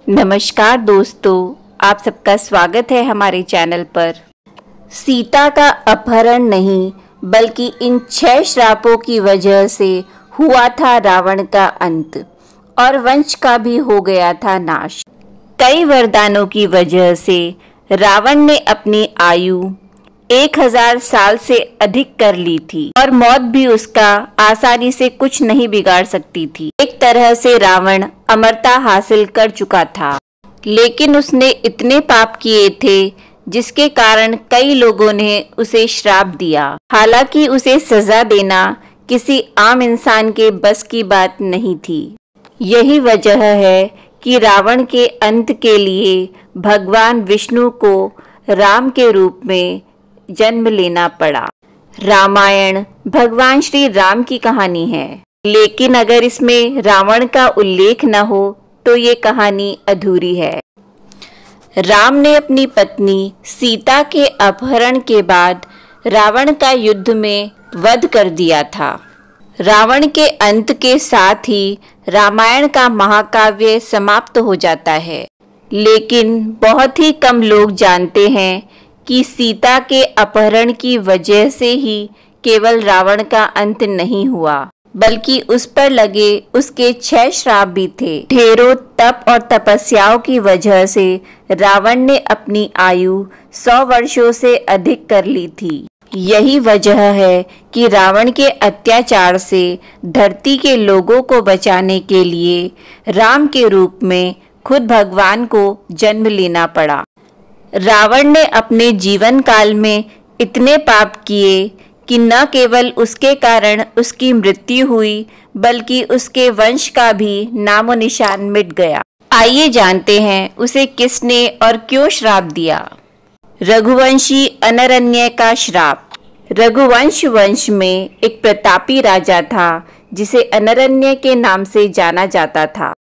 नमस्कार दोस्तों, आप सबका स्वागत है हमारे चैनल पर। सीता का अपहरण नहीं बल्कि इन 6 श्रापों की वजह से हुआ था रावण का अंत और वंश का भी हो गया था नाश। कई वरदानों की वजह से रावण ने अपनी आयु 1000 साल से अधिक कर ली थी और मौत भी उसका आसानी से कुछ नहीं बिगाड़ सकती थी। एक तरह से रावण अमरता हासिल कर चुका था, लेकिन उसने इतने पाप किए थे जिसके कारण कई लोगों ने उसे श्राप दिया। हालांकि उसे सजा देना किसी आम इंसान के बस की बात नहीं थी। यही वजह है कि रावण के अंत के लिए भगवान विष्णु को राम के रूप में जन्म लेना पड़ा। रामायण भगवान श्री राम की कहानी है, लेकिन अगर इसमें रावण का उल्लेख न हो तो ये कहानी अधूरी है। राम ने अपनी पत्नी सीता के अपहरण के बाद रावण का युद्ध में वध कर दिया था। रावण के अंत के साथ ही रामायण का महाकाव्य समाप्त हो जाता है, लेकिन बहुत ही कम लोग जानते हैं कि सीता के अपहरण की वजह से ही केवल रावण का अंत नहीं हुआ, बल्कि उस पर लगे उसके 6 श्राप भी थे। ढेरों तप और तपस्याओं की वजह से रावण ने अपनी आयु 100 वर्षों से अधिक कर ली थी। यही वजह है कि रावण के अत्याचार से धरती के लोगों को बचाने के लिए राम के रूप में खुद भगवान को जन्म लेना पड़ा। रावण ने अपने जीवन काल में इतने पाप किए कि न केवल उसके कारण उसकी मृत्यु हुई, बल्कि उसके वंश का भी नामो निशान मिट गया। आइए जानते हैं उसे किसने और क्यों श्राप दिया। रघुवंशी अनरण्य का श्राप। रघुवंश वंश में एक प्रतापी राजा था जिसे अनरण्य के नाम से जाना जाता था।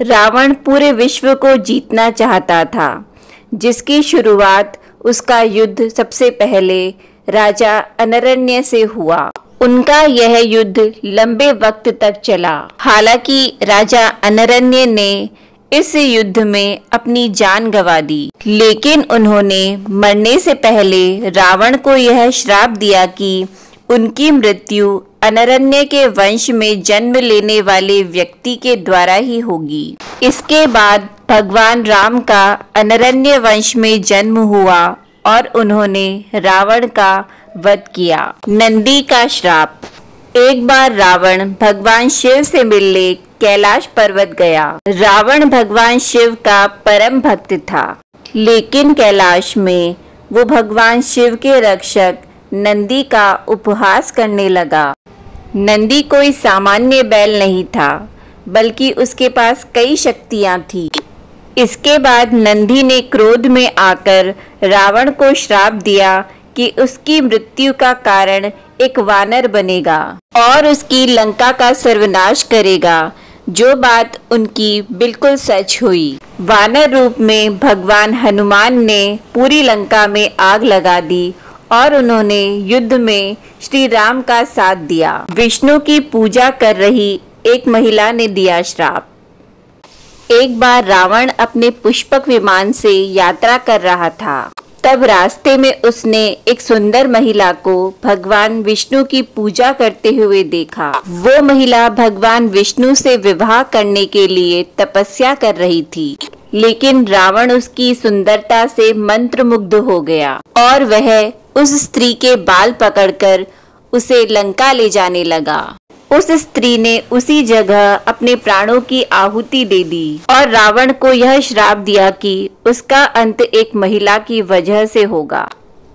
रावण पूरे विश्व को जीतना चाहता था, जिसकी शुरुआत उसका युद्ध सबसे पहले राजा अनरण्य से हुआ। उनका यह युद्ध लंबे वक्त तक चला। हालांकि राजा अनरण्य ने इस युद्ध में अपनी जान गंवा दी, लेकिन उन्होंने मरने से पहले रावण को यह श्राप दिया कि उनकी मृत्यु अनरण्य के वंश में जन्म लेने वाले व्यक्ति के द्वारा ही होगी। इसके बाद भगवान राम का अनरण्य वंश में जन्म हुआ और उन्होंने रावण का वध किया। नंदी का श्राप। एक बार रावण भगवान शिव से मिलने कैलाश पर्वत गया। रावण भगवान शिव का परम भक्त था, लेकिन कैलाश में वो भगवान शिव के रक्षक नंदी का उपहास करने लगा। नंदी कोई सामान्य बैल नहीं था, बल्कि उसके पास कई शक्तियां थी। इसके बाद नंदी ने क्रोध में आकर रावण को श्राप दिया कि उसकी मृत्यु का कारण एक वानर बनेगा और उसकी लंका का सर्वनाश करेगा, जो बात उनकी बिल्कुल सच हुई। वानर रूप में भगवान हनुमान ने पूरी लंका में आग लगा दी और उन्होंने युद्ध में श्री राम का साथ दिया। विष्णु की पूजा कर रही एक महिला ने दिया श्राप। एक बार रावण अपने पुष्पक विमान से यात्रा कर रहा था। तब रास्ते में उसने एक सुंदर महिला को भगवान विष्णु की पूजा करते हुए देखा। वो महिला भगवान विष्णु से विवाह करने के लिए तपस्या कर रही थी, लेकिन रावण उसकी सुंदरता से मंत्रमुग्ध हो गया और वह उस स्त्री के बाल पकड़कर उसे लंका ले जाने लगा। उस स्त्री ने उसी जगह अपने प्राणों की आहुति दे दी और रावण को यह श्राप दिया कि उसका अंत एक महिला की वजह से होगा।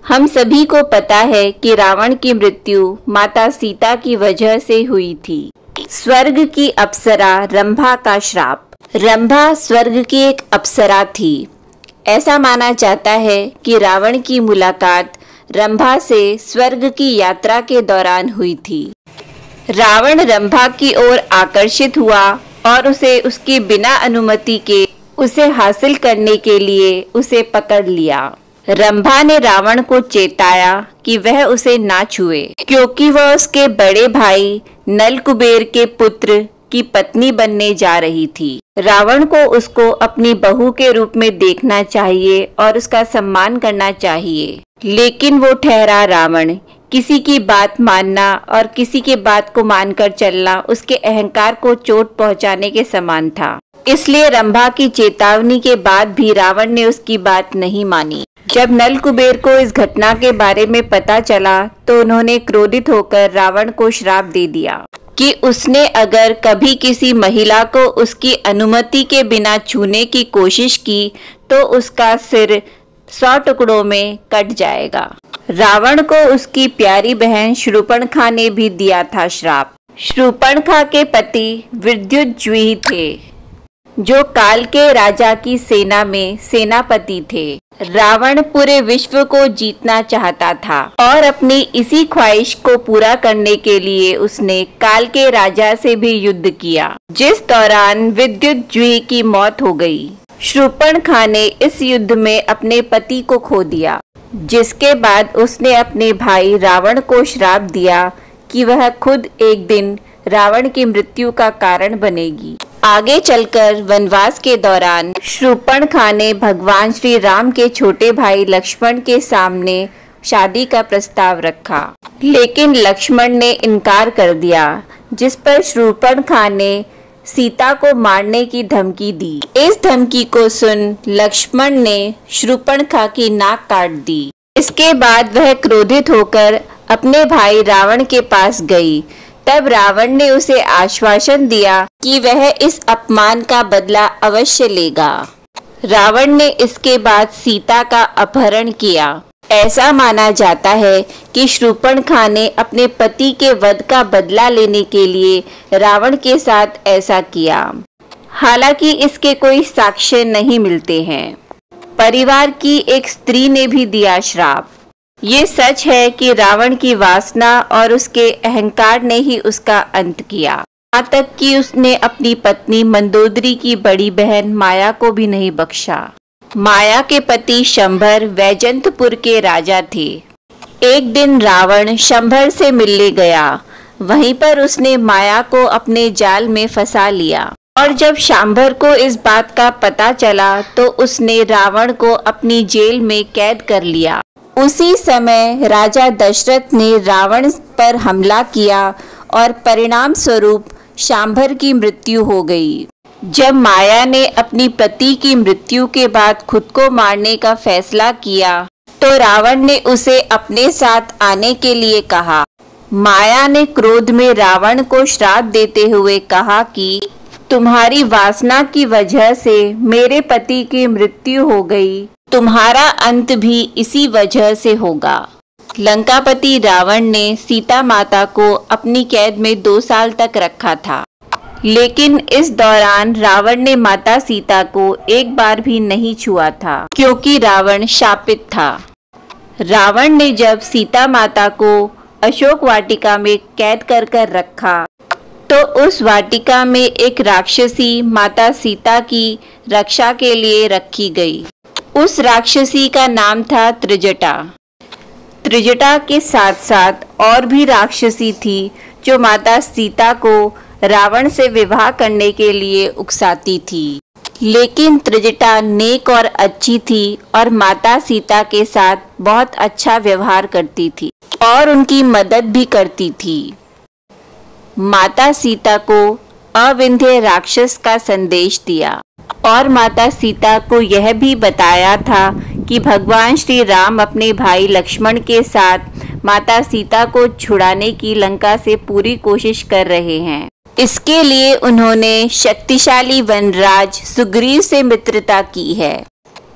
हम सभी को पता है कि रावण की मृत्यु माता सीता की वजह से हुई थी। स्वर्ग की अप्सरा रंभा का श्राप। रंभा स्वर्ग की एक अप्सरा थी। ऐसा माना जाता है कि रावण की मुलाकात रंभा से स्वर्ग की यात्रा के दौरान हुई थी। रावण रंभा की ओर आकर्षित हुआ और उसे उसकी बिना अनुमति के उसे हासिल करने के लिए उसे पकड़ लिया। रंभा ने रावण को चेताया कि वह उसे ना छुए, क्योंकि वह उसके बड़े भाई नल कुबेर के पुत्र की पत्नी बनने जा रही थी। रावण को उसको अपनी बहू के रूप में देखना चाहिए और उसका सम्मान करना चाहिए, लेकिन वो ठहरा रावण। किसी की बात मानना और किसी की बात को मानकर चलना उसके अहंकार को चोट पहुंचाने के समान था। इसलिए रंभा की चेतावनी के बाद भी रावण ने उसकी बात नहीं मानी। जब नल कुबेर को इस घटना के बारे में पता चला तो उन्होंने क्रोधित होकर रावण को श्राप दे दिया कि उसने अगर कभी किसी महिला को उसकी अनुमति के बिना छूने की कोशिश की तो उसका सिर 100 टुकड़ों में कट जाएगा। रावण को उसकी प्यारी बहन शूर्पणखा ने भी दिया था श्राप। शूर्पणखा के पति विद्युज्जीवी थे, जो काल के राजा की सेना में सेनापति थे। रावण पूरे विश्व को जीतना चाहता था और अपनी इसी ख्वाहिश को पूरा करने के लिए उसने काल के राजा से भी युद्ध किया, जिस दौरान विद्युज्जीवी की मौत हो गई। शूर्पणखा ने इस युद्ध में अपने पति को खो दिया, जिसके बाद उसने अपने भाई रावण को श्राप दिया कि वह खुद एक दिन रावण की मृत्यु का कारण बनेगी। आगे चलकर वनवास के दौरान शूर्पणखा ने भगवान श्री राम के छोटे भाई लक्ष्मण के सामने शादी का प्रस्ताव रखा, लेकिन लक्ष्मण ने इनकार कर दिया, जिस पर शूर्पणखा ने सीता को मारने की धमकी दी। इस धमकी को सुन लक्ष्मण ने शूर्पणखा की नाक काट दी। इसके बाद वह क्रोधित होकर अपने भाई रावण के पास गई। तब रावण ने उसे आश्वासन दिया कि वह इस अपमान का बदला अवश्य लेगा। रावण ने इसके बाद सीता का अपहरण किया। ऐसा माना जाता है कि शूर्पणखा ने अपने पति के वध का बदला लेने के लिए रावण के साथ ऐसा किया। हालांकि इसके कोई साक्ष्य नहीं मिलते हैं। परिवार की एक स्त्री ने भी दिया श्राप। ये सच है कि रावण की वासना और उसके अहंकार ने ही उसका अंत किया, यहाँ तक कि उसने अपनी पत्नी मंदोदरी की बड़ी बहन माया को भी नहीं बख्शा। माया के पति शंभर वैजंतपुर के राजा थे। एक दिन रावण शंभर से मिलने गया। वहीं पर उसने माया को अपने जाल में फंसा लिया और जब शंभर को इस बात का पता चला तो उसने रावण को अपनी जेल में कैद कर लिया। उसी समय राजा दशरथ ने रावण पर हमला किया और परिणाम स्वरूप शंभर की मृत्यु हो गई। जब माया ने अपनी पति की मृत्यु के बाद खुद को मारने का फैसला किया तो रावण ने उसे अपने साथ आने के लिए कहा। माया ने क्रोध में रावण को श्राप देते हुए कहा कि तुम्हारी वासना की वजह से मेरे पति की मृत्यु हो गई, तुम्हारा अंत भी इसी वजह से होगा। लंकापति रावण ने सीता माता को अपनी कैद में 2 साल तक रखा था, लेकिन इस दौरान रावण ने माता सीता को एक बार भी नहीं छुआ था, क्योंकि रावण शापित था। रावण ने जब सीता माता को अशोक वाटिका में कैद कर रखा तो उस वाटिका में एक राक्षसी माता सीता की रक्षा के लिए रखी गई। उस राक्षसी का नाम था त्रिजटा। त्रिजटा के साथ साथ और भी राक्षसी थी जो माता सीता को रावण से विवाह करने के लिए उकसाती थी, लेकिन त्रिजटा नेक और अच्छी थी और माता सीता के साथ बहुत अच्छा व्यवहार करती थी और उनकी मदद भी करती थी। माता सीता को अविंध्य राक्षस का संदेश दिया और माता सीता को यह भी बताया था कि भगवान श्री राम अपने भाई लक्ष्मण के साथ माता सीता को छुड़ाने की लंका से पूरी कोशिश कर रहे हैं। इसके लिए उन्होंने शक्तिशाली वनराज सुग्रीव से मित्रता की है।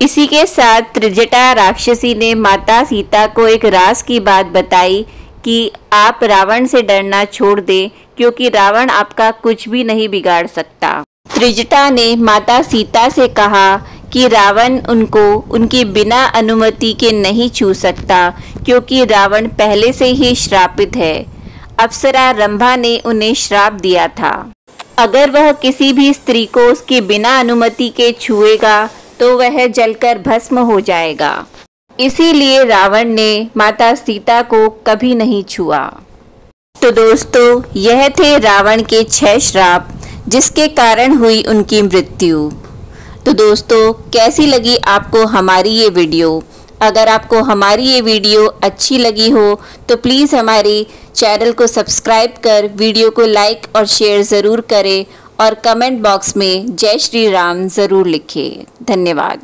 इसी के साथ त्रिजटा राक्षसी ने माता सीता को एक राज की बात बताई कि आप रावण से डरना छोड़ दें, क्योंकि रावण आपका कुछ भी नहीं बिगाड़ सकता। त्रिजटा ने माता सीता से कहा कि रावण उनको उनकी बिना अनुमति के नहीं छू सकता, क्योंकि रावण पहले से ही श्रापित है। अप्सरा रंभा ने उन्हें श्राप दिया था, अगर वह किसी भी स्त्री को उसकी बिना अनुमति के छुएगा तो वह जलकर भस्म हो जाएगा। इसीलिए रावण ने माता सीता को कभी नहीं छुआ। तो दोस्तों, यह थे रावण के 6 श्राप जिसके कारण हुई उनकी मृत्यु। तो दोस्तों, कैसी लगी आपको हमारी ये वीडियो? अगर आपको हमारी ये वीडियो अच्छी लगी हो तो प्लीज़ हमारे चैनल को सब्सक्राइब कर वीडियो को लाइक और शेयर ज़रूर करें और कमेंट बॉक्स में जय श्री राम ज़रूर लिखें। धन्यवाद।